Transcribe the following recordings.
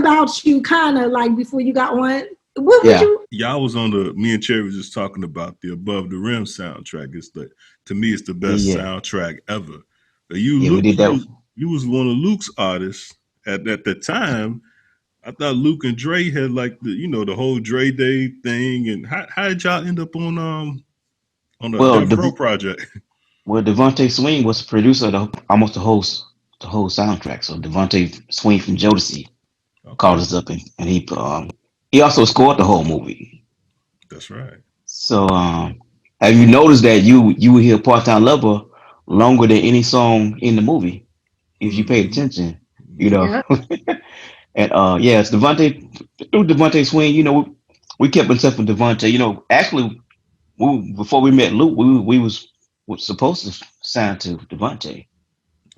about you, kind of like before you got on. What would you? Y'all was on the. Me and Cherie was just talking about the Above the Rim soundtrack. It's to me, it's the best soundtrack ever. We did that. You was one of Luke's artists at the time. I thought Luke and Dre had like the whole Dre Day thing. And how did y'all end up on the Death Row project? Well, Devontae Swing was the producer of almost the whole soundtrack. So Devontae Swing from Jodeci called us up, and he also scored the whole movie. That's right. So have you noticed that you would hear Part Time Lover longer than any song in the movie if you paid attention, Yeah. And it's Devontae Swing. We kept in touch with Devontae. Actually, before we met Luke, we was supposed to sign to Devontae.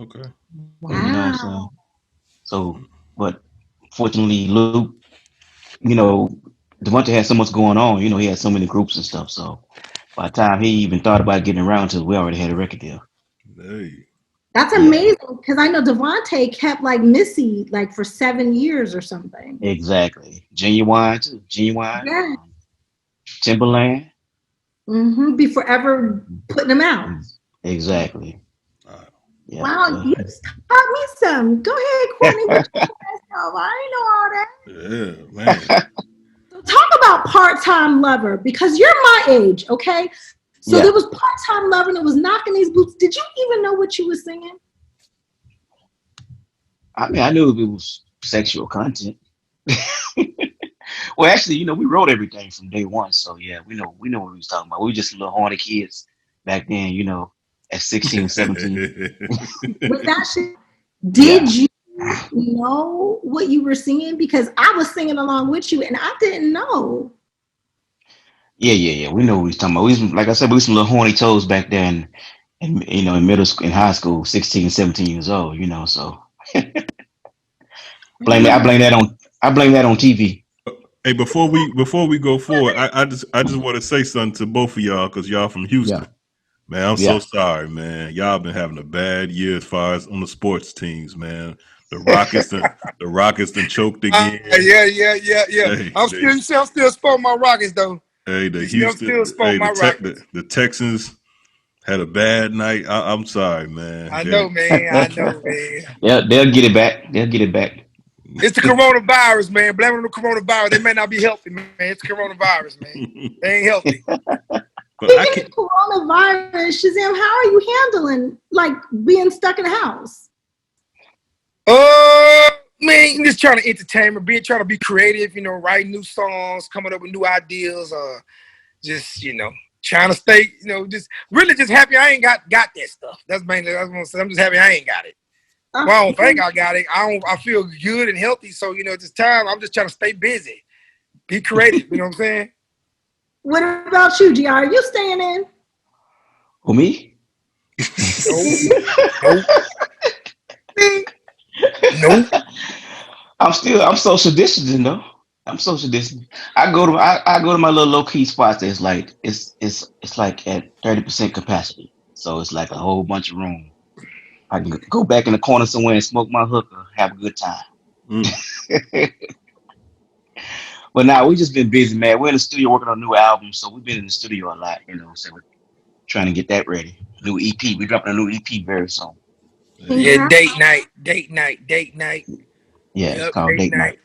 Okay. Wow. But fortunately, Luke, Devontae had so much going on. He had so many groups and stuff. So by the time he even thought about getting around to it, we already had a record deal. Hey. That's amazing, because I know Devontae kept like Missy like for 7 years or something. Exactly. Genuine too. Genuine. Yeah. Timberland. Before ever putting them out. Exactly. Wow, you taught me some. Go ahead, Courtney. What you I didn't know all that. Yeah, man. So talk about Part-Time Lover, because you're my age, okay? So there was Part-Time Lover and it was Knocking These Boots. Did you even know what you were singing? I mean, I knew it was sexual content. Well, actually, we wrote everything from day one. So yeah, we know what we was talking about. We were just little horny kids back then, at 16, 17. With that shit, did you know what you were singing? Because I was singing along with you and I didn't know. Yeah. We know what we was talking about. Like I said, we were some little horny toes back then, in middle school, in high school, 16, 17 years old. So I blame that on TV. Hey, before we go forward, I just want to say something to both of y'all, because y'all from Houston. Man, I'm so sorry, man. Y'all been having a bad year as far as on the sports teams, man. The Rockets done choked again. Yeah. Hey, I'm still supporting my Rockets though. Hey, the Texans had a bad night. I'm sorry, man. I know, man. Yeah, they'll get it back. It's the coronavirus, man. Blame it on the coronavirus. They may not be healthy, man. It's coronavirus, man. They ain't healthy. Speaking of coronavirus, Shazam, how are you handling like being stuck in the house? Man, just trying to entertain, trying to be creative, writing new songs, coming up with new ideas, just, trying to stay, just really just happy I ain't got that stuff. That's mainly what I was gonna say. I'm just happy I ain't got it. Well, I don't think I got it. I feel good and healthy. So, this time I'm just trying to stay busy, be creative. You know what I'm saying? What about you, GR? Are you staying in? Who, me? Nope. I'm social distancing though. I'm social distancing. I go to my little low key spots that's like it's like at 30% capacity. So it's like a whole bunch of room. I can go back in the corner somewhere and smoke my hookah, have a good time. But now we just been busy, man. We're in the studio working on a new album, so we've been in the studio a lot, so we're trying to get that ready. New EP. We're dropping a new EP very soon. Yeah, date night. Yeah, it's called Date Night.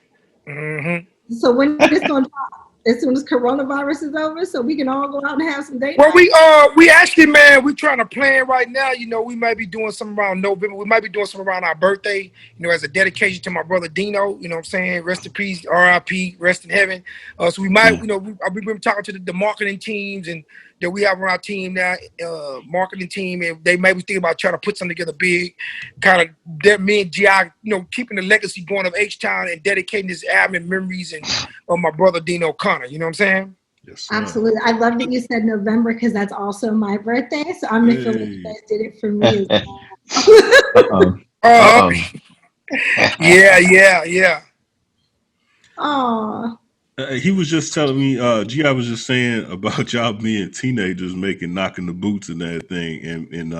Mm-hmm. So when this gonna drop? As soon as coronavirus is over, so we can all go out and have some date Well, night? we actually, man, we're trying to plan right now. We might be doing something around November. We might be doing something around our birthday, as a dedication to my brother Dino. You know what I'm saying? Rest in peace, R.I.P., rest in heaven. So we might, we've been talking to the marketing teams and that we have on our team now, marketing team, and they may be thinking about trying to put something together big, kind of that me and G.I., keeping the legacy going of HTown and dedicating this album and memories and of my brother Dino Connor. You know what I'm saying? Yes, absolutely. I love that you said November because that's also my birthday. So I'm gonna feel like you guys did it for me as well. Yeah. Oh. He was just telling me, G.I. was just saying about y'all being teenagers knocking the boots and everything. And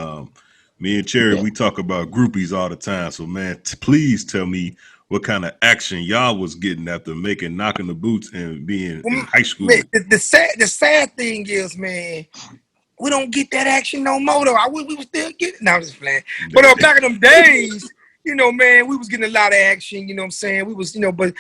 me and Cherie, we talk about groupies all the time. So, man, please tell me what kind of action y'all was getting after knocking the boots and being in high school. Man, the sad thing is, man, we don't get that action no more though. We was still getting. No, I'm just playing. But back in them days, you know, man, we was getting a lot of action. You know what I'm saying? We was, you know, but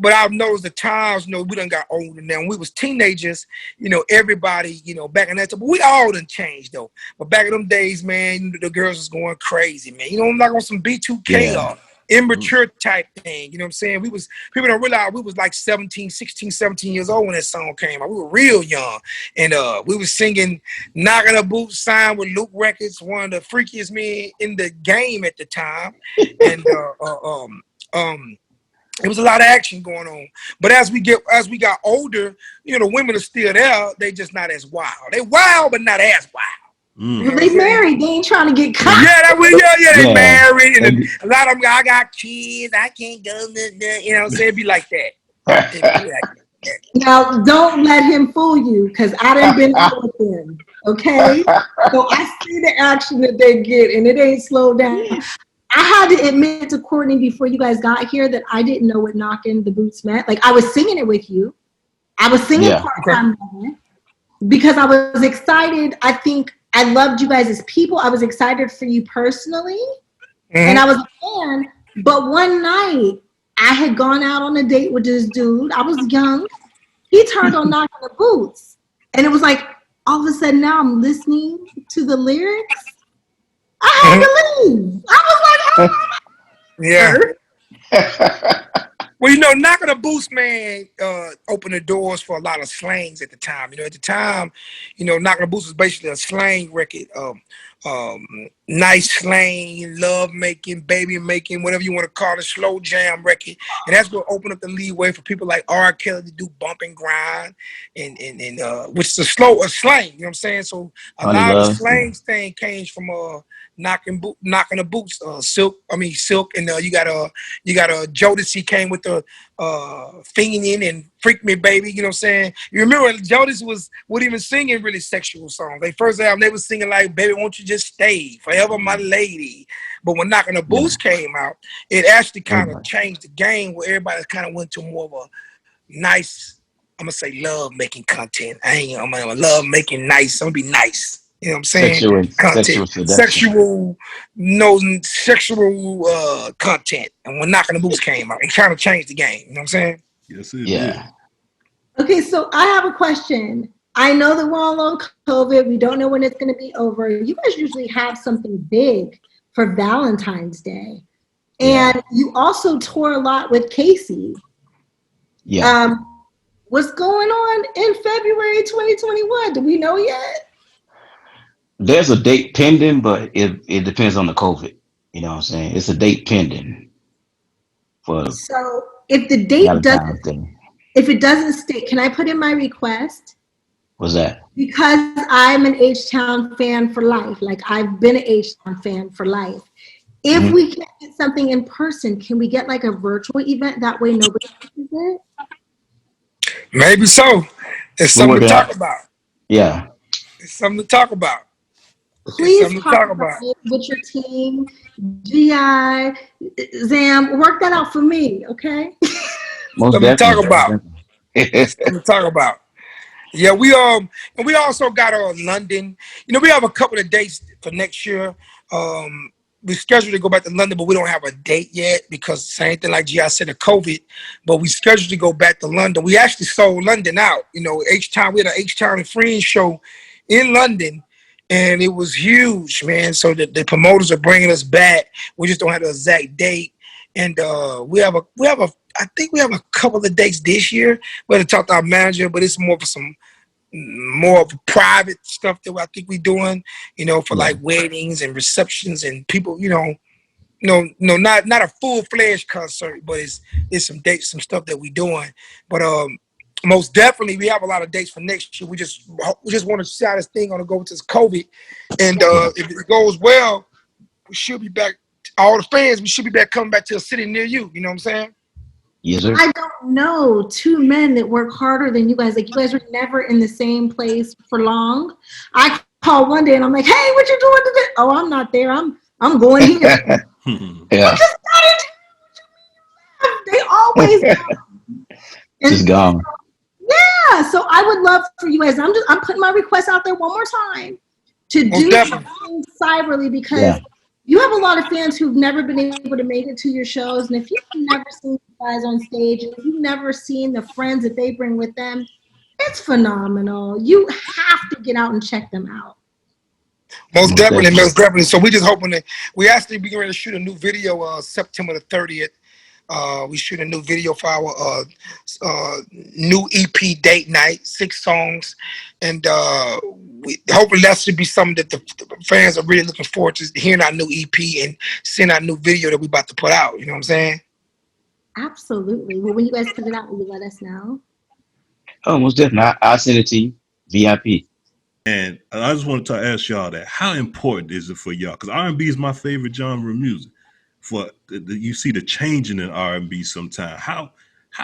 I've noticed the times, you know, we done got older now. When we was teenagers, you know, everybody, you know, back in that time, but we all done changed though. But back in them days, man, the girls was going crazy, man. You know, I'm like on some B2K or immature type thing. You know what I'm saying? People don't realize we was like 16, 17 years old when that song came out. We were real young. And we was singing Knocking a Boot, signed with Luke Records, one of the freakiest men in the game at the time. And it was a lot of action going on. But as we got older, you know, the women are still there. They just not as wild. They wild, but not as wild. Well, they married. They ain't trying to get caught. They married. And a lot of them, I got kids. I can't go. You know what I'm saying? It'd be like that. Now, don't let him fool you, because I done been out with them. Okay? So I see the action that they get, and it ain't slowed down. I had to admit to Courtney before you guys got here that I didn't know what knocking the boots meant. Like, I was singing it with you. I was singing part-time because I was excited. I think I loved you guys as people. I was excited for you personally. And I was a fan. But one night, I had gone out on a date with this dude. I was young. He turned on Knocking the Boots. And it was like, all of a sudden now I'm listening to the lyrics. I had to leave. I was like, Well, you know, Knocking the Boots, man, opened the doors for a lot of slangs at the time. You know, at the time, you know, Knocking the Boots was basically a slang record. Nice slang, love making, baby making, whatever you want to call it, slow jam record. And that's going to open up the leeway for people like R. Kelly to do bump and grind, and which is a slang, you know what I'm saying? So a lot of slangs thing came from knocking the boots, Silk, and you got Jodeci came with the fiending and Freak Me Baby, you know what I'm saying? You remember Jodeci wasn't even singing really sexual songs. They first album they was singing like Baby Won't You Just Stay Forever My Lady. But when Knocking the Boots came out, it actually kind of changed the game where everybody kind of went to more of a nice, I'm gonna say love making content. I'm gonna love making nice. I'm gonna be nice. You know what I'm saying? Sexual content. And when Knocking the Boots came out, it kind of changed the game. You know what I'm saying? Yes, it did. Okay, so I have a question. I know that we're all on COVID. We don't know when it's going to be over. You guys usually have something big for Valentine's Day. And you also tour a lot with Casey. Yeah. What's going on in February 2021? Do we know yet? There's a date pending, but it depends on the COVID. You know what I'm saying? It's a date pending. So if the date doesn't state, can I put in my request? What's that? Because I'm an HTown fan for life. Like, I've been an HTown fan for life. If we can't get something in person, can we get like a virtual event? That way nobody sees it? Maybe so. It's something to talk about. Yeah. It's something to talk about. Please talk about it with your team. GI, Zam, work that out for me, okay? Something to talk about. Something to talk about. Yeah, and we also got London. You know, we have a couple of dates for next year. We scheduled to go back to London, but we don't have a date yet because same thing like G.I. said, the COVID. But we scheduled to go back to London. We actually sold London out. You know, HTown, we had an HTown and Friends show in London, and it was huge, man. So the promoters are bringing us back. We just don't have the exact date. And we have I think we have a couple of dates this year. We had to talk to our manager, but it's more for some more of private stuff that I think we're doing, you know, for like weddings and receptions and people, you know, not a full-fledged concert, but it's some dates, some stuff that we're doing. But most definitely we have a lot of dates for next year. We just want to see how this thing gonna go with this COVID. And if it goes well, we should be back. All the fans, we should be back coming back to a city near you. You know what I'm saying? Yes, sir. I don't know two men that work harder than you guys. Like, you guys are never in the same place for long. I call one day and I'm like, "Hey, what you doing today?" "Oh, I'm not there. I'm going here." Yeah. always gone. She's gone. Yeah, so I would love for you guys. I'm putting my request out there one more time to do something cyberly, because you have a lot of fans who've never been able to make it to your shows, and if you've never seen you guys on stage, and if you've never seen the friends that they bring with them, it's phenomenal. You have to get out and check them out. Most definitely. So we just hoping that we actually be ready to shoot a new video September the 30th. We shoot a new video for our new EP date night, 6 songs, and we hopefully that should be something that the fans are really looking forward to, hearing our new EP and seeing our new video that we about to put out. You know what I'm saying? Absolutely. Well, when you guys put it out, will you let us know? Oh, most definitely. I'll send it to you, VIP. And I just wanted to ask y'all that, how important is it for y'all? Because R&B is my favorite genre of music. You see the changing in R&B sometimes. How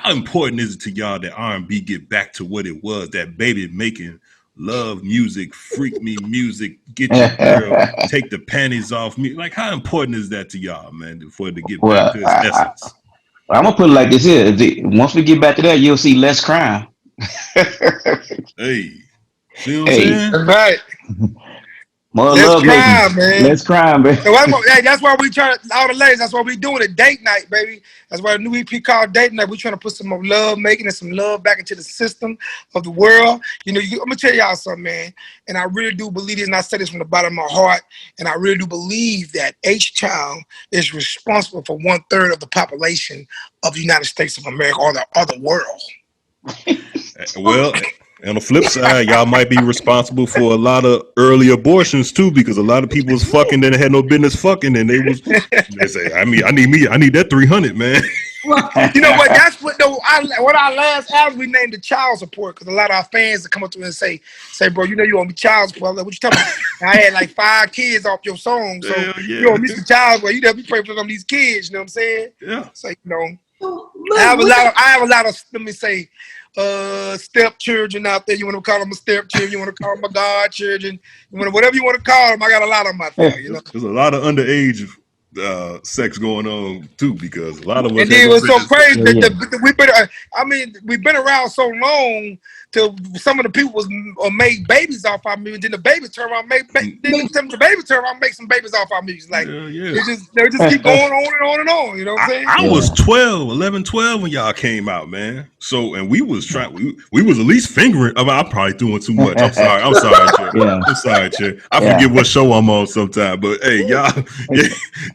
important is it to y'all that R&B get back to what it was, that baby making love music, freak me music, get your girl, take the panties off me? Like, how important is that to y'all, man, for it to get back to its essence? I'm gonna put it like this here. Once we get back to that, you'll see less crime. Hey, see what I'm saying? Right. More less love crime, making. man. Less crime, baby. So that's why we try all the ladies. That's why we doing a date night, baby. That's why the new EP called Date Night. We trying to put some more love making and some love back into the system of the world. You know, I'm gonna tell y'all something, man. And I really do believe this, and I say this from the bottom of my heart. And I really do believe that HTown is responsible for 1/3 of the population of the United States of America or the world. Well, on the flip side, y'all might be responsible for a lot of early abortions too, because a lot of people was fucking that had no business fucking, and they say, I need that 300, man. Well, you know what? That's what our last album we named the child support, because a lot of our fans that come up to me and say, bro, you know you want me child support? I'm like, what you talking about? I had like 5 kids off your song, so you want me some child support? You never be praying for some of these kids. You know what I'm saying? Yeah. So I have a lot of let me say, stepchildren out there. You want to call them a stepchildren? You want to call them a godchildren? Whatever you want to call them. I got a lot of them out there. You know, there's a lot of underage sex going on too, because a lot of us. And then it was so crazy that we've been around so long till some of the people made babies off our music. Then the babies turn around, make some babies off our music. Like they just keep going on and on and on. You know what I'm saying? I was 12 when y'all came out, man. So, and we was trying, we was at least fingering. I'm probably doing too much. I'm sorry, Cherie. I'm sorry, Cherie. I forget what show I'm on sometimes. But hey,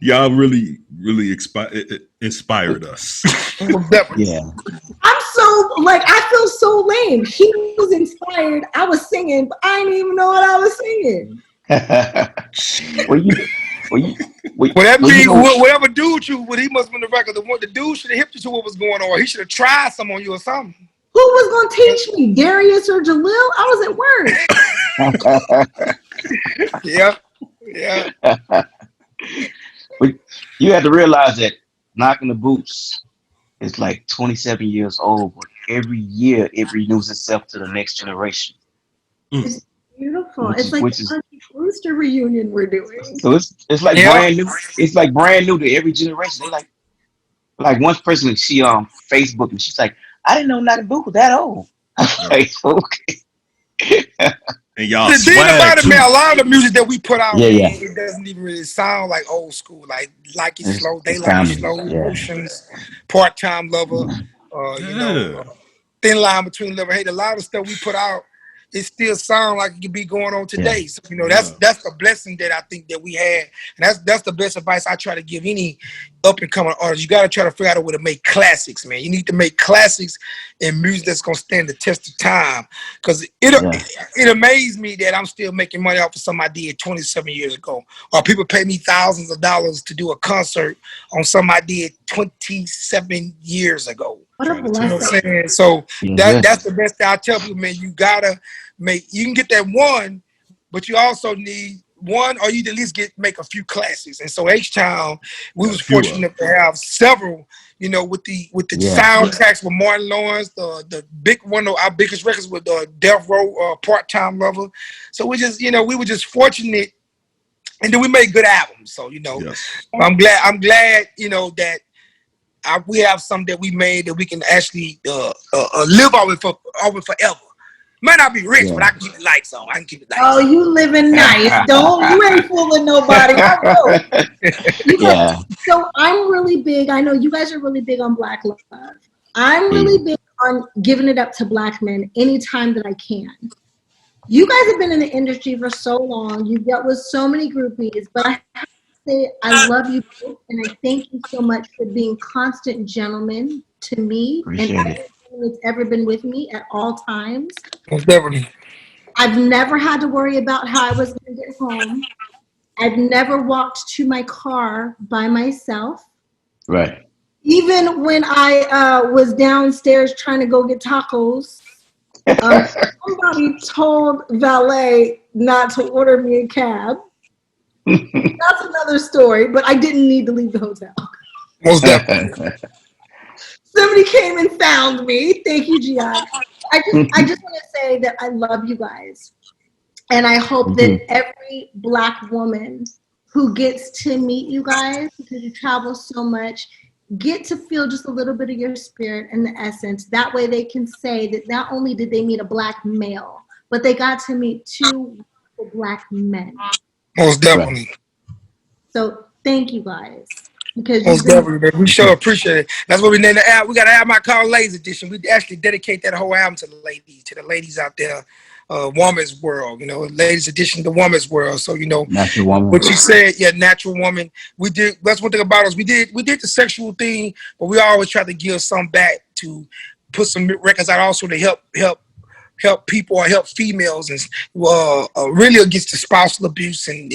y'all really inspired us. Yeah. I'm so I feel so lame. He was inspired. I was singing, but I didn't even know what I was singing. Whatever dude he must have been the record. The dude should have hipped you to what was going on. He should have tried some on you or something. Who was gonna teach me? Darius or Jalil? I was at work. Yeah. But you have to realize that Knocking the Boots is like 27 years old, but every year it renews itself to the next generation. It's beautiful. It's like a Rooster reunion we're doing. So it's like brand new. It's like brand new to every generation. They like one person, she on Facebook and she's like, I didn't know Knocking the Boots was that old. Like, okay. And y'all the thing about it, man, a lot of the music that we put out, it doesn't even really sound like old school. Like it's slow, they like it slow, Emotions, Part-Time Lover, you know, Thin Line Between Love and Hate. A lot of the stuff we put out, it still sounds like it could be going on today. So, you know, that's the blessing that I think that we had. And that's the best advice I try to give any up and coming artist. You got to try to figure out a way to make classics, man. You need to make classics in music that's going to stand the test of time. Because it amazed me that I'm still making money off of something I did 27 years ago. Or people pay me thousands of dollars to do a concert on something I did 27 years ago. You know what I'm saying? So that's the best thing I tell people, man. You gotta you can get that one, but you also need one, or you at least make a few classics. And so HTown, we was fortunate to have several, you know, with the soundtracks with Martin Lawrence, the big one of our biggest records with Death Row, Part-Time Lover. So we were just fortunate, and then we made good albums. So, you know, I'm glad, you know, that we have some that we made that we can actually live off it forever. Might not be rich, but I can keep the lights on. I can keep the lights Oh, on. you living nice. You ain't fooling nobody. I know. Yeah. So I'm really big. I know you guys are really big on Black love. I'm really big on giving it up to Black men anytime that I can. You guys have been in the industry for so long. You've dealt with so many groupies, but I have to say I love you both, and I thank you so much for being constant gentlemen to me and everyone that's ever been with me at all times. Definitely. I've never had to worry about how I was going to get home. I've never walked to my car by myself. Right. Even when I was downstairs trying to go get tacos, somebody told valet not to order me a cab. That's another story, but I didn't need to leave the hotel. Most definitely. Somebody came and found me. Thank you, Gi. I just want to say that I love you guys. And I hope that every Black woman who gets to meet you guys, because you travel so much, get to feel just a little bit of your spirit and the essence. That way they can say that not only did they meet a Black male, but they got to meet two Black men. Most definitely. So thank you guys. Because most definitely, man. We sure appreciate it. That's what we named the album. We got an album called Ladies Edition. We actually dedicate that whole album to the ladies out there. Woman's world, Ladies Edition, the woman's world. So, natural woman. What you said, natural woman. We did. That's one thing about us. We did the sexual thing, but we always try to give some back to put some records out also to help people or help females and really against the spousal abuse and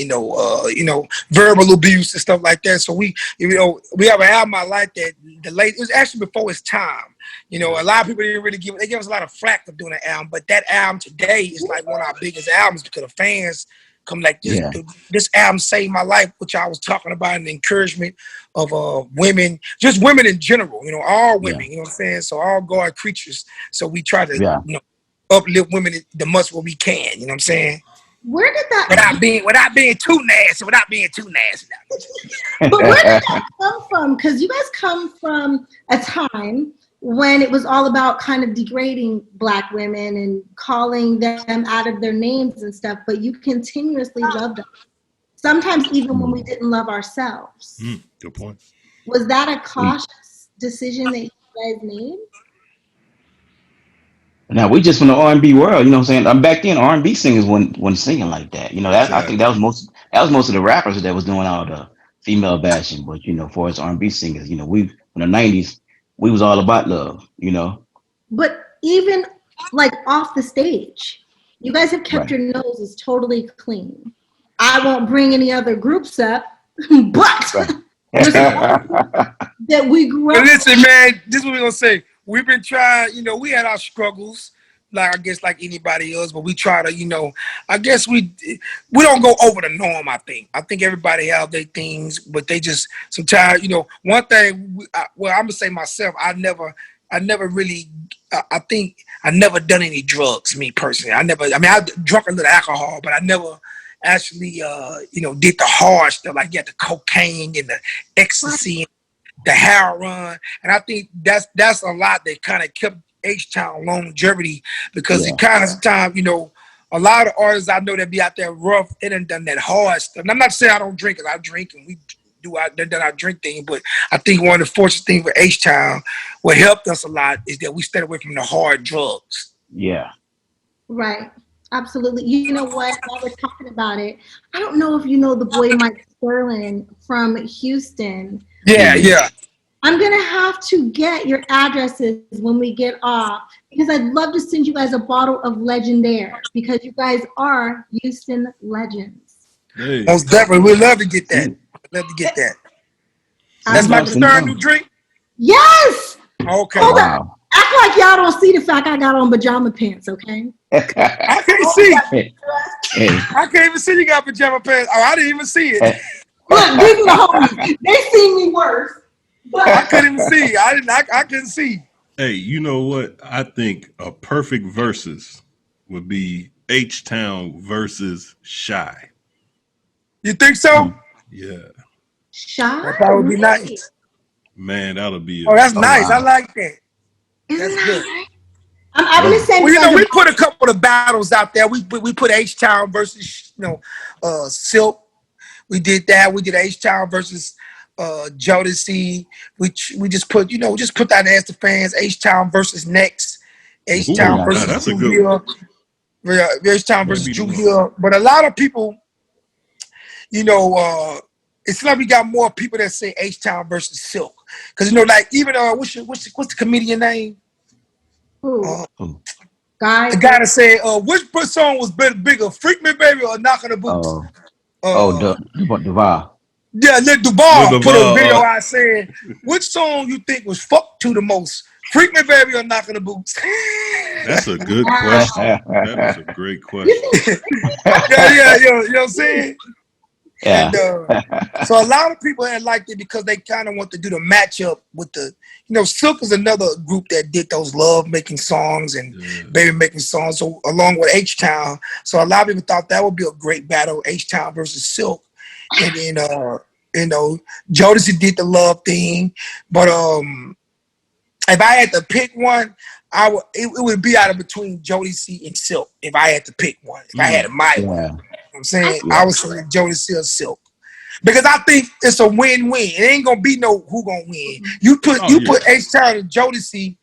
verbal abuse and stuff like that. So we have an album I like that the late it was actually before its time. A lot of people didn't really give us a lot of flack for doing an album, but that album today is like one of our biggest albums because the fans come like this. Yeah. This album saved my life, which I was talking about, and the encouragement of women, just women in general. All women. You know what I'm saying? So all God creatures. So we try to uplift women the much what we can. You know what I'm saying? Where did that without being too nasty? But where did that come from? Because you guys come from a time when it was all about kind of degrading Black women and calling them out of their names and stuff, but you continuously loved them. Sometimes even when we didn't love ourselves. Good point. Was that a cautious decision that you guys made? Now we just from the R&B world, you know what I'm saying? Back then R&B singers wasn't singing like that. I think that was most of the rappers that was doing all the female bashing. But for us R&B singers, we in the 90s, we was all about love, But even like off the stage, you guys have kept your noses totally clean. I won't bring any other groups up, but that we grew up. Listen, man, this is what we're gonna say. We've been trying, we had our struggles, like anybody else, but we try to, I guess we don't go over the norm. I think everybody have their things, but they just sometimes, one thing. I'm gonna say myself, I never really. I think I never done any drugs. Me personally, I drunk a little alcohol, but I never actually, did the hard stuff like the cocaine and the ecstasy. The heroin, and I think that's a lot that kind of kept HTown longevity because it kind of sometimes a lot of artists I know that be out there rough, they done that hard stuff. And I'm not saying I don't drink, because I drink and we do our drink thing, but I think one of the fortunate things for HTown, what helped us a lot is that we stayed away from the hard drugs. Yeah. Right. Absolutely. You know what? While we're talking about it, I don't know if you know the boy Mike Sterling from Houston. Yeah. I'm going to have to get your addresses when we get off because I'd love to send you guys a bottle of Legendaire because you guys are Houston legends. Hey. Most definitely. We'd love to get that. That's my Stern new drink? Yes. Okay. Hold on. Act like y'all don't see the fact I got on pajama pants, okay? I can't see. I can't even see you got pajama pants. Oh, I didn't even see it. Look, these are the homies. They see me worse. But I couldn't even see. I couldn't see. Hey, you know what? I think a perfect versus would be HTown versus Shy. You think so? Yeah. Shy? That would be nice. Man, that'll be Oh, that's nice. wow. I like that. Isn't That's good. I'm gonna say, Well, you know, we put a couple of battles out there. We put HTown versus, Silk. We did that. We did HTown versus Jodeci. We just put that and ask the fans. HTown versus Next. HTown versus that's a Drew good Hill. HTown versus Drew Hill. But a lot of people, it's like we got more people that say HTown versus Silk. Because like even what's the comedian name? Guy. The guy that said, which song was bigger, Freak Me Baby or Knock on the Boots? Duval. Yeah, Lil Duval put a video out saying, which song you think was fucked to the most, Freak Me Baby or Knock on the Boots? That's a good question. That is a great question. yeah, you know what I'm saying? Yeah. And so a lot of people had liked it because they kind of want to do the matchup with Silk is another group that did those love making songs and baby making songs, so along with HTown. So a lot of people thought that would be a great battle, HTown versus Silk. And then Jodeci did the love thing. But if I had to pick one, it would be out of between Jodeci and Silk if I had to pick one. If I had my way. You know what I'm saying? I would say Jodeci or Silk. Because I think it's a win-win. It ain't gonna be no who gonna win. You put HTown and Jodeci,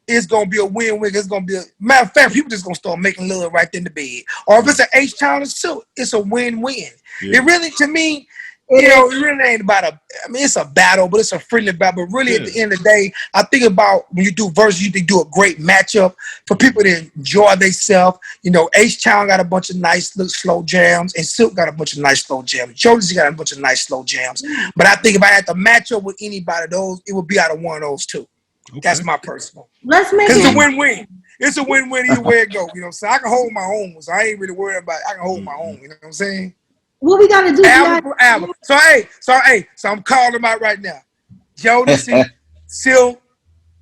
it's gonna be a win-win. It's gonna be a matter of fact, people just gonna start making love right in the bed. Or if it's an HTown and Silk, it's a win-win. It really, to me, it really ain't about it's a battle, but it's a friendly battle. But really, at the end of the day, I think about when you do Versuz, you do a great matchup for people to enjoy themselves. HTown got a bunch of nice little slow jams, and Silk got a bunch of nice slow jams. Jodeci got a bunch of nice slow jams. But I think if I had to match up with anybody of those, it would be out of one of those two. Okay. That's my personal. Let's make it. It's a win-win. It's a win-win either way it go. So I can hold my own. So I ain't really worried about it. I can hold my own. You know what I'm saying? What we gotta do? Album. So I'm calling them out right now. Jodeci, Silk,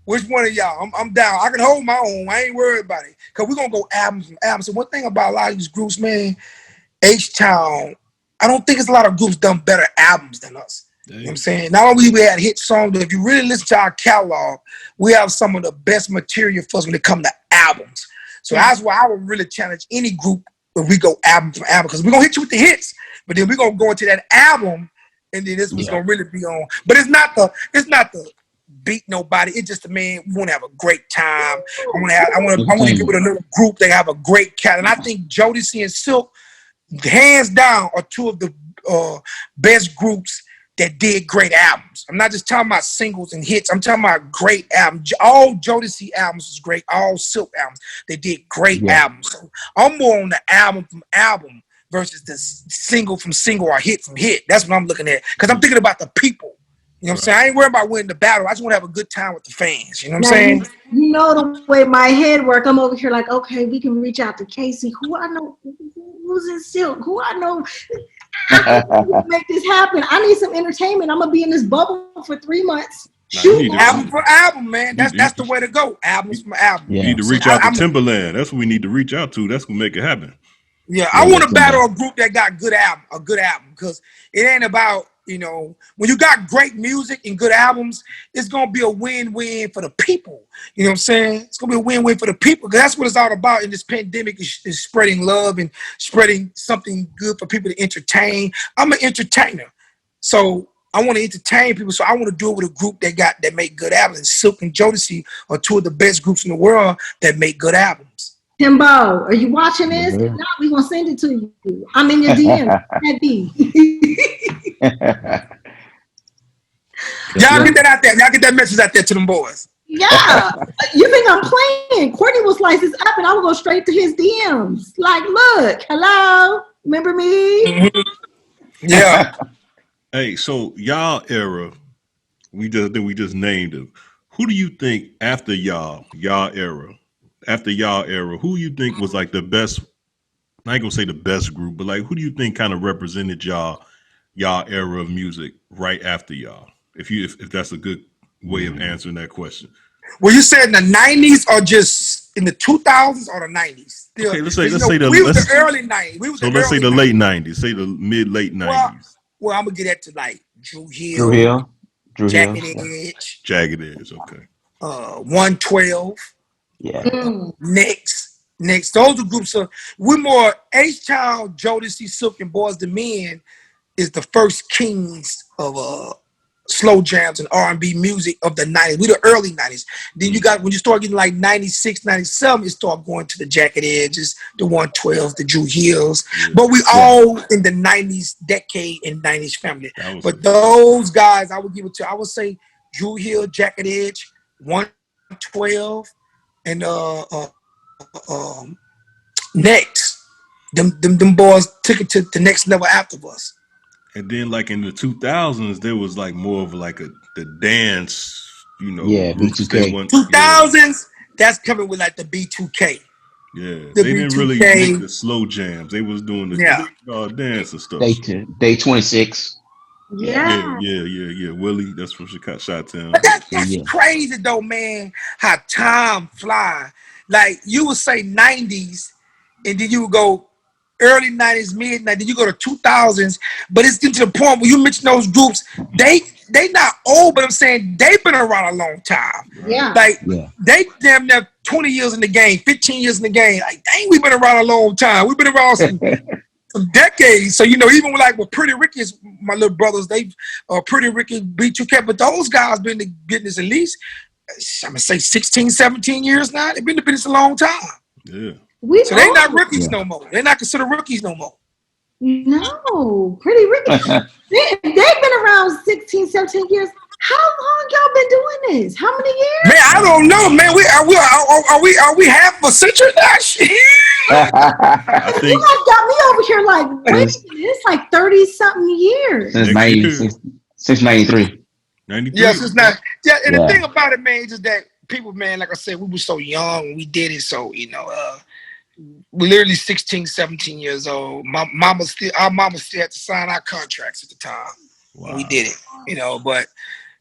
which one of y'all? I'm down. I can hold my own. I ain't worried about it. Cause we're gonna go album from album. So one thing about a lot of these groups, man, HTown, I don't think it's a lot of groups done better albums than us. You know what I'm saying? Not only we had hit songs, but if you really listen to our catalog, we have some of the best material for us when it comes to albums. So that's why I would really challenge any group if we go album for album, because we're gonna hit you with the hits. But then we're gonna go into that album, and then this was gonna really be on. But it's not the beat nobody. It's just we want to have a great time. I want to get with a little group that have a great cat. And I think Jodeci and Silk, hands down, are two of the best groups that did great albums. I'm not just talking about singles and hits. I'm talking about great albums. All Jodeci albums was great. All Silk albums, they did great albums. So I'm more on the album from album versus the single from single or hit from hit. That's what I'm looking at. Because I'm thinking about the people. You know what I'm saying? I ain't worried about winning the battle. I just want to have a good time with the fans. You know what I'm saying? You know the way my head work. I'm over here like, okay, we can reach out to Casey. Who I know who's in Silk? Who I know make this happen. I need some entertainment. I'm gonna be in this bubble for 3 months. Shoot, album for album, man. That's the way to go. Albums from album. You need to reach out to Timberland. That's what we need to reach out to. That's gonna make it happen. Yeah, I want to battle a group that got a good album, because it ain't about, when you got great music and good albums, it's going to be a win-win for the people. You know what I'm saying? It's going to be a win-win for the people, because that's what it's all about in this pandemic, is spreading love and spreading something good for people to entertain. I'm an entertainer, so I want to entertain people, so I want to do it with a group that make good albums. And Silk and Jodeci are two of the best groups in the world that make good albums. Timbo, are you watching this? If not, we're going to send it to you. I'm in your DM. Y'all get that out there. Y'all get that message out there to them boys. Yeah. You think I'm playing? Courtney will slice this up and I will go straight to his DMs. Like, look, hello, remember me? Mm-hmm. Yeah. Hey, so y'all era, we just named it. Who do you think after y'all era, who you think was like the best? I ain't gonna say the best group, but like, who do you think kind of represented y'all era of music right after y'all? If that's a good way of answering that question. Well, you said in the 90s or just in the 2000s or the 90s? Still, okay, let's say the early 90s. Let's say the late 90s. Say the mid-late 90s. Well, I'm gonna get that to like Drew Hill. Drew Jagged Hills. Edge. Jagged Edge. Okay. 112. Yeah. Next. Those are groups of we're more HTown, Jodeci, Silk, and Boys the Men is the first kings of slow jams and R&B music of the 90s. We the early 90s. Then you got when you start getting like 96, 97, it start going to the Jagged Edges, the 112s, the Drew Hills. Yeah. But we all in the 90s decade and 90s family. But those guys, I would give it to. I would say Drew Hill, Jagged Edge, 112, and next. Them boys took it to the next level after us. And then, like in the 2000s, there was like more of like the dance, you know. Yeah, B2K. 2000s, that's coming with like the B2K. Yeah, they didn't really make the slow jams. They was doing the dance and stuff. Day 26. Yeah. Willie, that's from Chi-Town. But that's crazy though, man. How time fly. Like you would say 90s, and then you would go early 90s, mid-90s, then you go to 2000s, but it's getting to the point where you mention those groups, they not old, but I'm saying they've been around a long time. Yeah. Like they damn near 20 years in the game, 15 years in the game. Like, dang, we've been around a long time. We've been around some decades. So, you know, even with Pretty Ricky's, my little brothers, they've Pretty Ricky, B2K, but those guys been in the business at least, I'm going to say 16, 17 years now. They've been in the business a long time. Yeah. So they're not rookies no more. They're not considered rookies no more. No, Pretty Ricky. They've been around 16, 17 years. How long y'all been doing this? How many years? Man, I don't know, man. Are we half a century now? Shit. I think you guys got me over here like, wait a minute, it's like 30-something years. Since 93. 93. Yeah, since not. Yeah, and the thing about it, man, is just that people, man, like I said, we were so young when we did it. So, you know, we're literally 16, 17 years old. Our mama still had to sign our contracts at the time when we did it, you know. But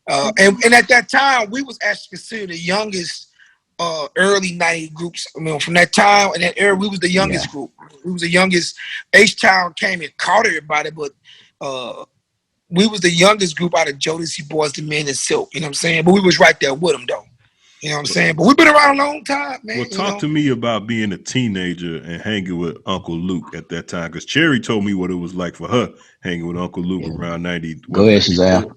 and at that time, we was actually considered the youngest early 90s groups. I mean, from that time and that era, we was the youngest group. We was the youngest. HTown came and caught everybody, but we was the youngest group out of Jodeci, Boys the Men, and Silk. You know what I'm saying? But we was right there with them, though. You know what I'm saying? But we've been around a long time, man. Well, talk to me about being a teenager and hanging with Uncle Luke at that time. Because Cherie told me what it was like for her hanging with Uncle Luke around 90. Go ahead, Shazam.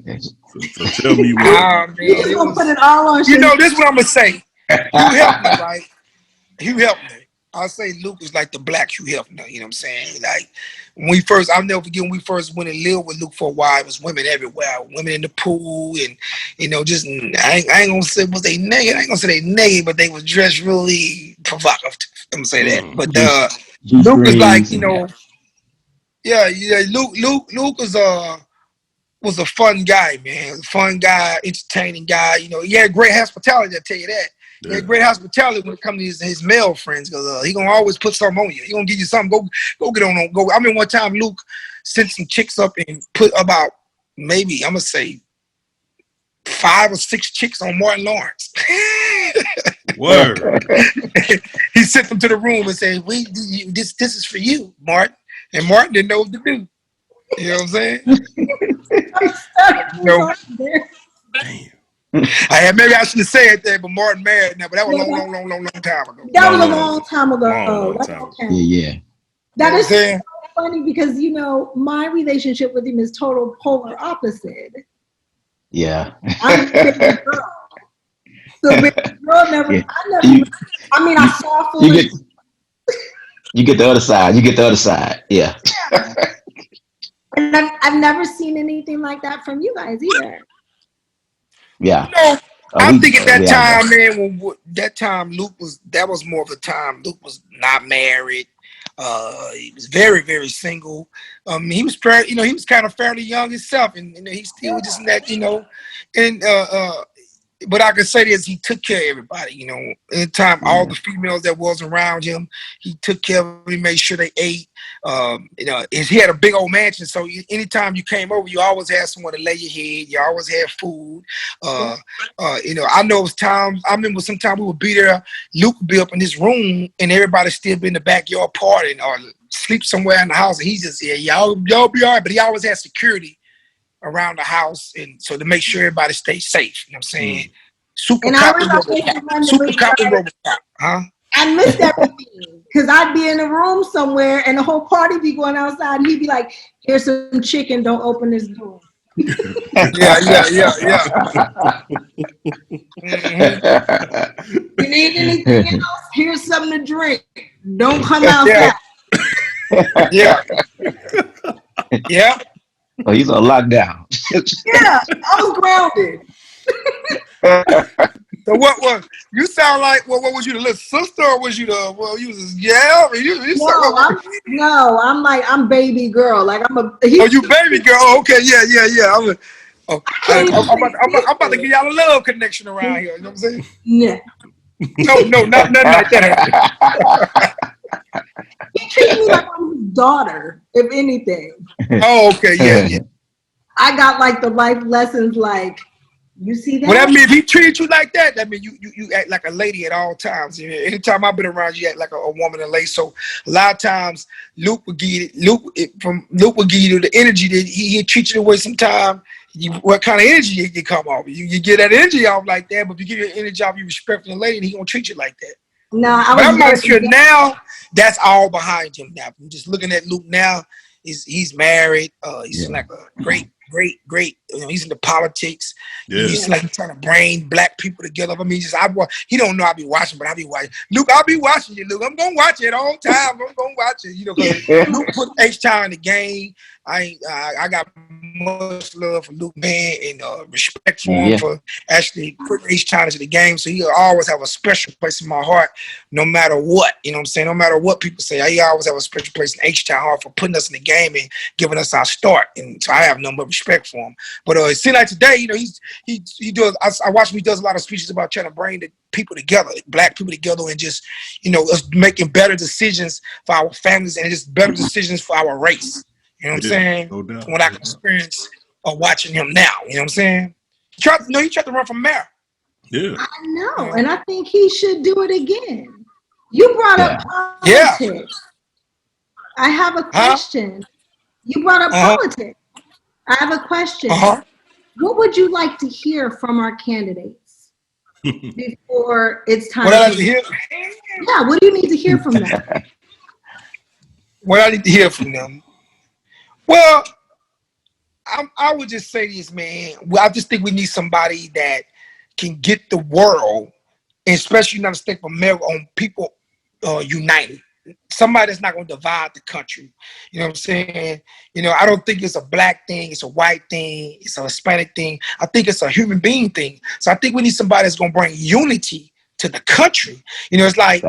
So tell me what. You gonna put it all on. You know, this is what I'm going to say. Hugh Hefner, right? Hugh Hefner. I'll say Luke was like the black Hugh Hefner. You know what I'm saying? Like, I'll never forget when we first went and lived with Luke for a while. It was women everywhere, women in the pool, and you know, just I ain't gonna say was they naked. I ain't gonna say they naked, but they was dressed really provocative. I'm gonna say that. But Luke was like, you know, Luke was a fun guy, man. Fun guy, entertaining guy. You know, he had great hospitality. I'll tell you that. He had great hospitality when it comes to his male friends, because he gonna always put something on you. He gonna give you something. Go get on. Go. I mean, one time Luke sent some chicks up and put about maybe I'm gonna say 5 or 6 chicks on Martin Lawrence. Word. He sent them to the room and said, "This is for you, Martin." And Martin didn't know what to do. You know what I'm saying? Damn. Maybe I shouldn't say it there, but Martin married now, but that was a long time ago. That was a long time ago. That's okay. Yeah. That is so funny because, you know, my relationship with him is total polar opposite. Yeah. I'm a big girl. So big girl I saw foolish. You get the other side. Yeah. And I've never seen anything like that from you guys either. Yeah. No, I think at that time, man, that was more of the time Luke was not married. He was very, very single. He was he was kind of fairly young himself, and you know, he still just that, you know, and but I can say this, he took care of everybody, you know. At the time, all the females that was around him, he took care of them. He made sure they ate. You know, he had a big old mansion, so anytime you came over, you always had someone to lay your head. You always had food. You know, I know it was times, I remember sometimes we would be there, Luke would be up in his room, and everybody still be in the backyard partying or sleep somewhere in the house, and he just, y'all be all right, but he always had security around the house, and so to make sure everybody stays safe. You know what I'm saying? Super And copy I wish I Robocop. Super copy Robocop. Huh? I missed everything because I'd be in a room somewhere and the whole party be going outside, and he'd be like, "Here's some chicken. Don't open this door." Yeah. Mm-hmm. You need anything else? Here's something to drink. Don't come outside. Yeah. Oh, he's on lockdown. Yeah, I was grounded. So what was you sound like? What was you, the little sister, or was you the? Well, you was I'm baby girl. Like I'm a. You baby girl? Oh, okay, yeah. I'm about to give y'all a love connection around here. You know what I'm saying? Yeah. No, nothing like that. He treated me like I'm his daughter, if anything. Oh, okay, yeah. I got like the life lessons, like, you see that? Well, that means if he treated you like that, that means you act like a lady at all times. Anytime I've been around, you act like a woman and lady. So a lot of times, Luke would give you the energy that he treat you the way sometimes. What kind of energy you come off? You get that energy off like that, but if you give your energy off, you respecting the lady, and he gonna treat you like that. No, I'm not sure now. That's all behind him now. I'm just looking at Luke now. He's married. He's like a great. He's into politics. Yeah. He's like trying to bring black people together. I mean, he don't know I be watching, but I be watching. Luke, I'll be watching you, Luke. I'm gonna watch it all the time. I'm gonna watch it. Because Luke put HTown in the game. I got much love for Luke, man, and respect for him for actually putting HTown into the game. So he'll always have a special place in my heart, no matter what. You know what I'm saying? No matter what people say, he always have a special place in HTown heart for putting us in the game and giving us our start. And so I have no more respect for him. But it seems like today, he does. I watch him. He does a lot of speeches about trying to bring the people together, black people together, and just us making better decisions for our families and just better decisions for our race. You know what I'm saying? No doubt. What I can experience of watching him now. You know what I'm saying? He tried to run for mayor. Yeah. I know, and I think he should do it again. You brought up politics. Yeah. I have a question. You brought up politics. I have a question. What would you like to hear from our candidates before it's time? What I like to hear? Yeah, what do you need to hear from them? What I need to hear from them? Well, I would just say this, man. I just think we need somebody that can get the world, and especially United States of America, on people united. Somebody that's not going to divide the country. You know what I'm saying? I don't think it's a black thing, it's a white thing, it's a Hispanic thing. I think it's a human being thing. So I think we need somebody that's going to bring unity to the country. It's like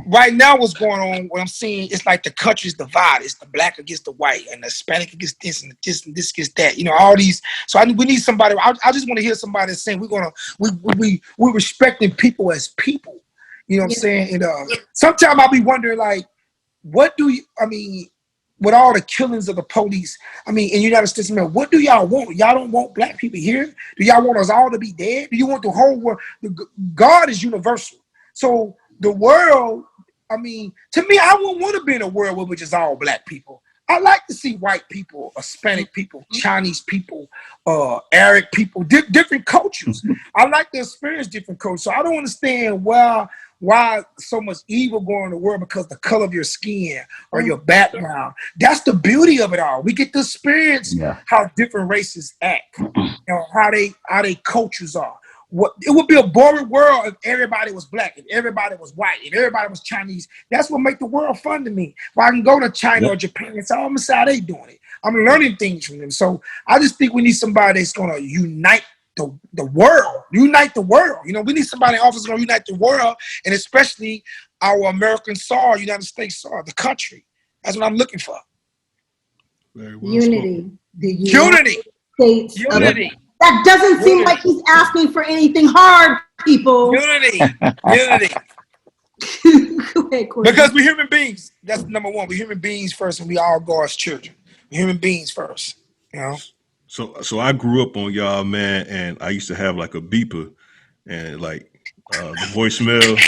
right now what's going on, what I'm seeing, it's like the country's divided. It's the black against the white and the Hispanic against this and this and this against that. All these. So we need somebody. I just want to hear somebody that's saying we're respecting people as people. You know what I'm saying? And sometimes I'll be wondering, like, with all the killings of the police, in the United States, what do y'all want? Y'all don't want black people here? Do y'all want us all to be dead? Do you want the whole world? God is universal. So the world, to me, I wouldn't want to be in a world where we're just all black people. I like to see white people, Hispanic people, Chinese people, Arab people, different cultures. I like to experience different cultures. So I don't understand why so much evil going in the world because the color of your skin or your background. That's the beauty of it all. We get to experience how different races act, how they cultures are. It would be a boring world if everybody was black, if everybody was white, if everybody was Chinese. That's what make the world fun to me. If I can go to China or Japan and say, I'm gonna see how they doing it. I'm learning things from them. So I just think we need somebody that's gonna unite the world. Unite the world. We need somebody in office that's gonna unite the world, and especially our American soil, United States soil, the country. That's what I'm looking for. Very well Unity. Unity. Unity. That doesn't seem like he's asking for anything hard, people. Unity. Because we're human beings. That's number one. We're human beings first, and we all God's children. We're human beings first. So I grew up on y'all, man, and I used to have like a beeper and like the voicemail.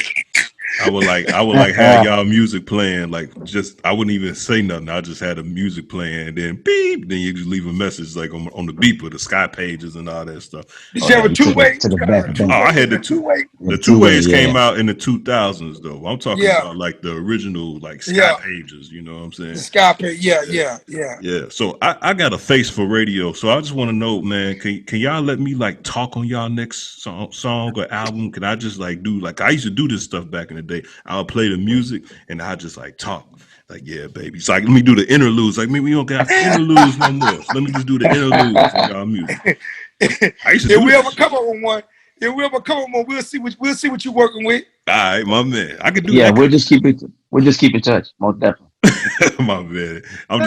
I would like have y'all music playing. Like just I wouldn't even say nothing. I just had the music playing, and then beep. Then you just leave a message like on the beeper, the sky pages, and all that stuff. Did you have a two-way? to the back. Oh, I had the two-way. The two ways came out in the 2000s though. I'm talking Yeah. about like the original like sky pages. You know what I'm saying? The sky page. Yeah. Yeah. So I got a face for radio. So I just want to know, man, can y'all let me like talk on y'all next song or album? Can I just like do like I used to do this stuff back in the day? I'll play the music and I just like talk. Like, yeah, baby. It's like let me do the interludes. Like, we don't got interludes no more. So let me just do the interludes in y'all music. I used to if we ever come up with one, we'll see what you're working with. All right, my man. I can do Yeah, that. we'll just keep in touch. Most definitely. My man. I'm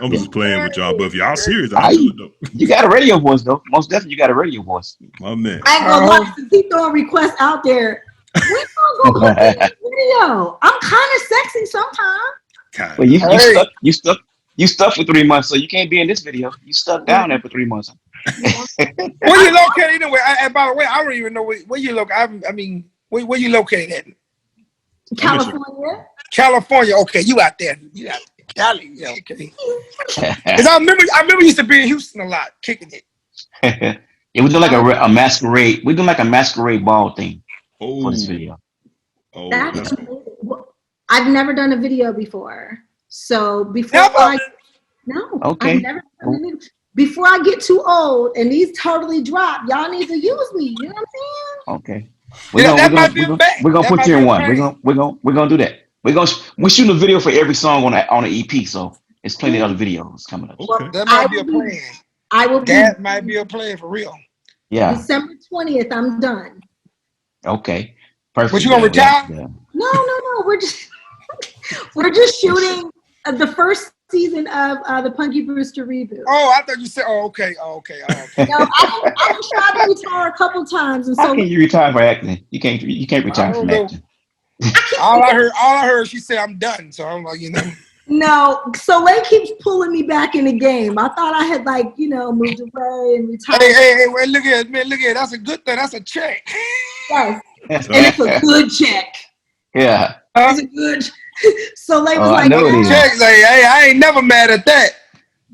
just playing with y'all. But if y'all serious, I'll do it though. You got a radio voice though. Most definitely you got a radio voice. My man. I ain't gonna lie, keep throwing requests out there. We gonna go put this video. I'm kind of sexy sometimes. Well, you stuck for 3 months, so you can't be in this video. You stuck down there for 3 months. Where you located anyway? And by the way, I don't even know where you located. I mean, where you located at? California. California. Okay, you out there. You out there. Cali. Yeah, okay. Because I remember you used to be in Houston a lot, kicking it. Yeah, we do like a masquerade. We do like a masquerade ball thing for this video. Oh, that's amazing. I've never done a video before. So before I've never done a video. Before I get too old and these totally drop, y'all need to use me. You know what I'm saying? Okay. We're gonna put you in one. We're gonna do that. We're shooting a video for every song on an EP, so it's plenty of other videos coming up. Okay. That might be a plan. That might be a plan for real. Yeah. December 20th, I'm done. Okay. Perfect. But you gonna retire? Yeah. No. We're just shooting the first season of the Punky Brewster reboot. Oh, I thought you said. Oh, okay. No, I've tried to retire a couple times, and how can you retire for acting? You can't retire from acting. all I heard, she said I'm done. So I'm like, No, Soleil keeps pulling me back in the game. I thought I had moved away and retired. Hey, wait, look at it, man. Look at it. That's a good thing. That's a check. Yes, and it's a good check. Yeah, it's a good. Soleil was like, check. Like, hey, I ain't never mad at that.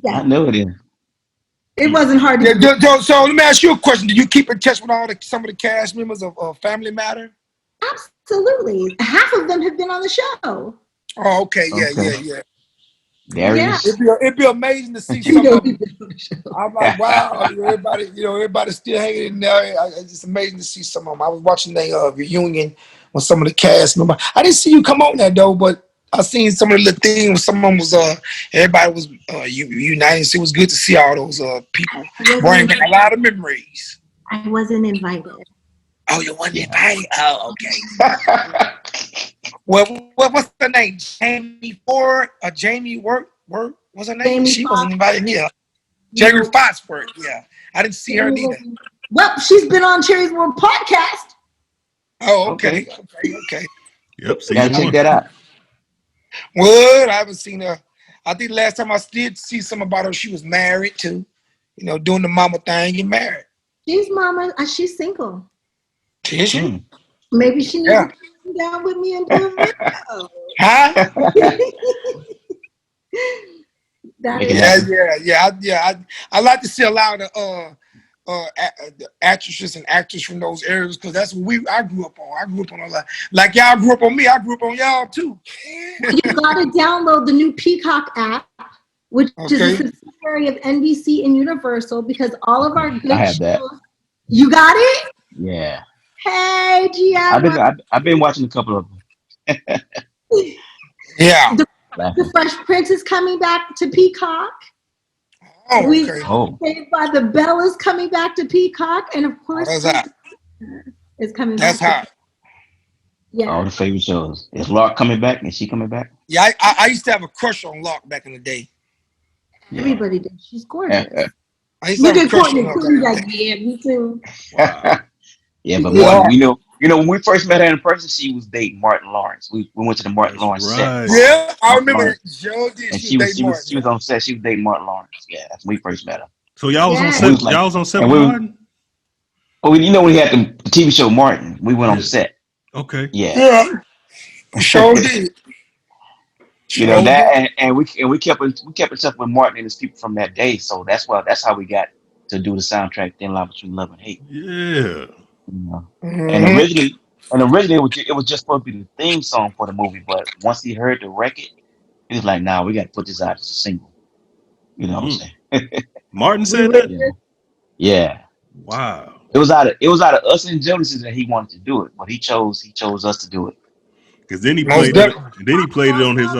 Yeah. I know it is. It wasn't hard to do. So let me ask you a question. Do you keep in touch with some of the cast members of Family Matter? Absolutely. Half of them have been on the show. Oh, okay. Yeah. Darius. It'd be amazing to see some of them. I'm like, wow, everybody's still hanging in there. It's just amazing to see some of them. I was watching the reunion with some of the cast members. I didn't see you come on that though, but I seen some of the little things. Some of them was everybody was united. So it was good to see all those people bring back a lot of memories. I wasn't invited. Oh, you wasn't invited? Oh, okay. Well, what's her name? Jamie Ford or Jamie Work? What's her name? She wasn't invited here. Jamie Foxworth. Yeah, I didn't see her either. Well, she's been on Cherie's World podcast. Oh, okay. Yep. So gotta check that out. Well, I haven't seen her. I think the last time I did see something about her, she was married too. Doing the mama thing, get married. She's mama. She's single. Is she? Maybe she needs to come down with me and do a video. Huh? Yeah. I like to see a lot of the actresses and actors from those areas because that's what I grew up on. I grew up on a lot. Like y'all grew up on me, I grew up on y'all too. You gotta download the new Peacock app, which is a subsidiary of NBC and Universal, because all of our good shows. That. You got it? Yeah. Hey, Gianna. I've been watching a couple of them. Yeah. The Fresh Prince is coming back to Peacock. Oh, okay. Saved by the Bell is coming back to Peacock, and of course, is coming back. That's hot. Yeah. All the favorite shows. Is Lark coming back? Is she coming back? Yeah, I used to have a crush on Lark back in the day. Yeah. Everybody did. She's gorgeous. Look at Courtney too. Like, yeah, me too. Wow. Yeah, but Martin, when we first met her in person, she was dating Martin Lawrence. We went to the Martin Lawrence set. Yeah, I remember. She was on set. She was dating Martin Lawrence. Yeah, that's when we first met her. So y'all was on set. Y'all was on set with Martin. Oh, we had the TV show Martin. We went on set. Okay. Yeah. Sure did. You know that, and we kept in touch with Martin and his people from that day. So that's how we got to do the soundtrack Thin Line Between Love and Hate. Yeah. You know? Mm-hmm. And originally it was just supposed to be the theme song for the movie, but once he heard the record, he was like, "Nah, we got to put this out as a single." You know what I'm saying? Martin said that. Yeah. Wow. It was out of us and Genesis that he wanted to do it, but he chose us to do it. Because then he played it, and then he played it on his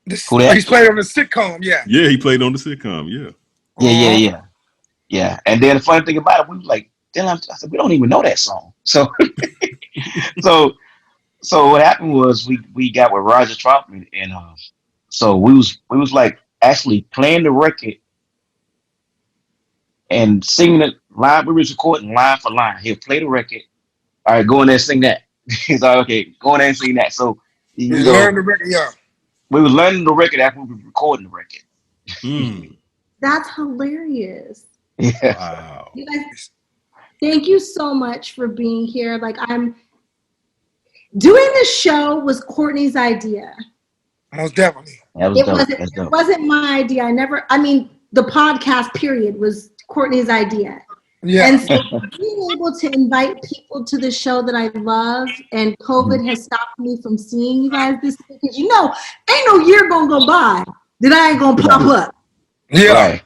He's played on the sitcom, yeah. Yeah, he played on the sitcom, yeah. Yeah. And then the funny thing about it, we was like, I said, we don't even know that song. So so what happened was we got with Roger Troutman, and so we was like actually playing the record and singing it live. We was recording line for line. He'll play the record. All right, go in there and sing that. He's like, okay, go in there and sing that. So you learn the record, yeah. We was learning the record after we were recording the record. That's hilarious. Yeah. Wow. You guys, thank you so much for being here. Like, I'm doing this show was Courtney's idea. Most definitely. It wasn't my idea. The podcast period was Courtney's idea. Yeah. And so being able to invite people to the show that I love, and COVID has stopped me from seeing you guys this week, because ain't no year gonna go by that I ain't gonna pop up. Yeah. Right.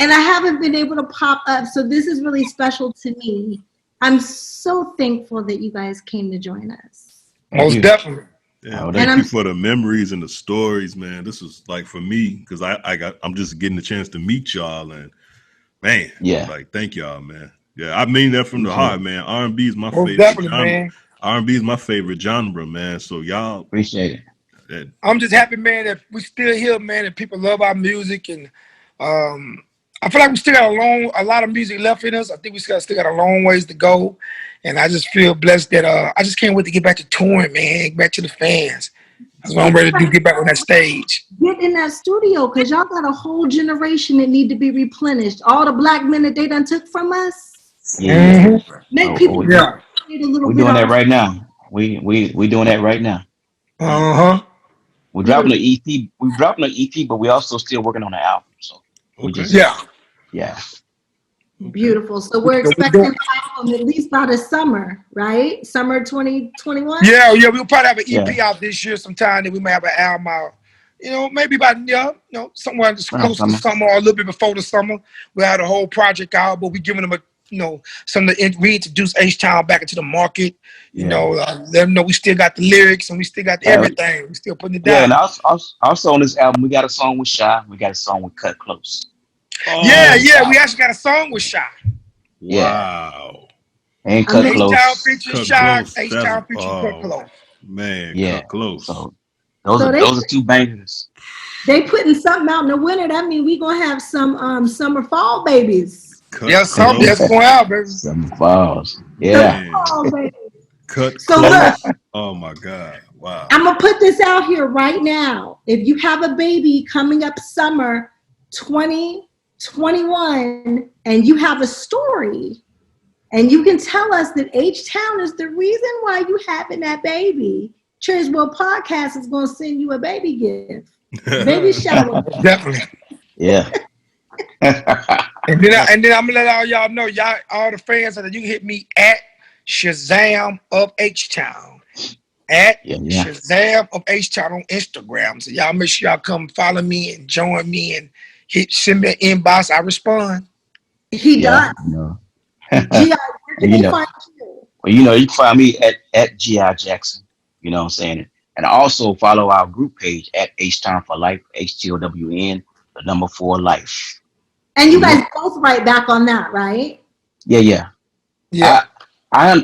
And I haven't been able to pop up, so this is really special to me. I'm so thankful that you guys came to join us. Most definitely. Yeah, thank you for the memories and the stories, man. This was like for me, because I'm just getting the chance to meet y'all, and man, like thank y'all, man. Yeah, I mean that from the heart, man. R&B is my favorite genre. Man. R&B is my favorite genre, man. So y'all appreciate it. I'm just happy, man, that we still here, man, and people love our music, and I feel like we still got a lot of music left in us. I think we still got a long ways to go, and I just feel blessed that I just can't wait to get back to touring, man, get back to the fans. That's what I'm ready to do, get back on that stage. Get in that studio, because y'all got a whole generation that need to be replenished. All the black men that they done took from us. Yeah. Make people we're doing that right now. We doing that right now. Uh-huh. We're dropping an EP. We're dropping an EP, but we're also still working on an album. So yeah. Beautiful. So we're expecting an album at least by the summer, right? Summer 2021? Yeah, we'll probably have an EP out this year sometime, then we may have an album out. Maybe by somewhere close to the summer or a little bit before the summer. We'll have the whole project out, but we're giving them reintroduce HTown back into the market. Let them know we still got the lyrics and we still got everything. We still putting it down. Yeah, and also on this album, we got a song with Shy. We got a song with Cut Close. Oh, yeah, we actually got a song with Shy. Wow. And Cut Close. HTown featuring Shy. HTown featuring Cut Close. Man, Cut Close. So those are two bangers. They putting something out in the winter. That means we gonna have some summer fall babies. That's going out, baby. Summer falls. Yeah. Cut Close. Oh my God. Wow. I'm gonna put this out here right now. If you have a baby coming up summer 2021 and you have a story and you can tell us that HTown is the reason why you having that baby, Cherie's World Podcast is going to send you a baby gift. Baby shower. Definitely. Yeah. and then I'm going to let all y'all know, all the fans, that you can hit me at Shazam of HTown. At Shazam of HTown on Instagram. So y'all make sure y'all come follow me and join me and send me an inbox. I respond. He does. G.I., where can they find you? Well, you can find me at G.I. Jackson. You know what I'm saying? And also follow our group page at HTown for Life, HTOWN, 4 Life. And you guys both write back on that, right? Yeah. I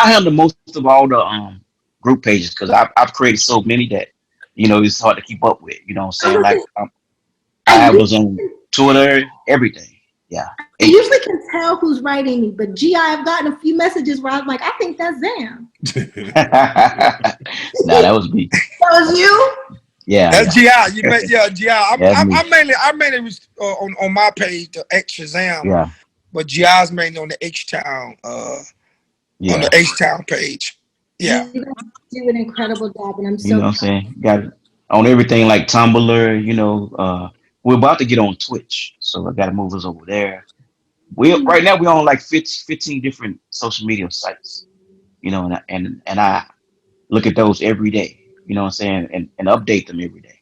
handle most of all the group pages because I've created so many that it's hard to keep up with. You know what I'm saying? Like I was on Twitter, everything. Yeah. I usually can tell who's writing me, but I've gotten a few messages where I was like, I think that's Zam. Nah, that was me. That was you? Yeah. That's G.I. G.I. I mainly on my page, the Shazam. Yeah. But G.I.'s mainly on the HTown, on the HTown page. Yeah. You guys do an incredible job, and I'm You know so what I'm saying? Got it on everything like Tumblr. We're about to get on Twitch, so I got to move us over there. We right now we're on like 15 different social media sites. And I look at those every day. You know what I'm saying? And update them every day.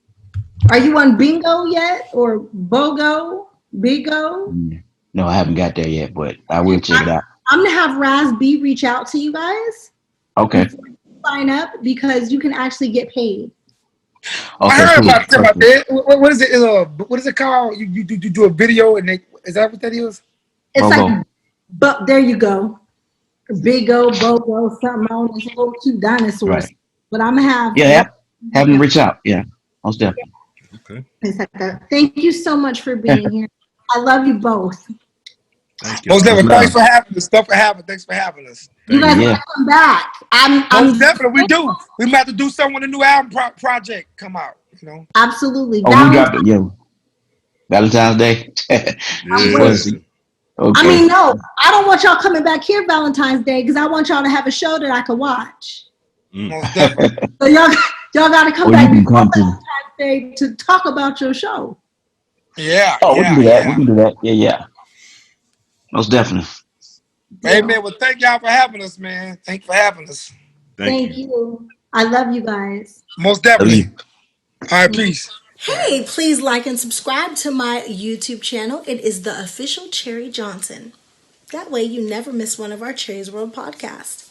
Are you on Bingo yet or BOGO? Bigo? No, I haven't got there yet, but I will check it out. I'm gonna have Raz B reach out to you guys. Okay. Before you sign up because you can actually get paid. Okay, I heard cool. about that. What is it? What is it called? You do a video and is that what that is? It's BOGO. like, but there you go. Bigo, BOGO, something on these little cute dinosaurs. Right. But I'm gonna have have them reach out. Yeah, most definitely. Okay. Thank you so much for being here. I love you both. Thank you. Most definitely. Thanks for having us. Thanks for having us. You guys gotta come back. Most definitely, we do. We might have to do something when the new album project come out. Absolutely. Oh, we dropped it. Yeah. Valentine's Day. Yeah. Okay. I mean, no, I don't want y'all coming back here Valentine's Day because I want y'all to have a show that I can watch. Most definitely. So y'all got to come back before come Valentine's Day to talk about your show. Yeah. We can do that. We can do that. Yeah. Most definitely. Hey, man. Well, thank y'all for having us, man. Thank you for having us. Thank you. I love you guys. Most definitely. All right, peace. Hey, please like and subscribe to my YouTube channel. It is the official Cherie Johnson. That way you never miss one of our Cherie's World podcasts.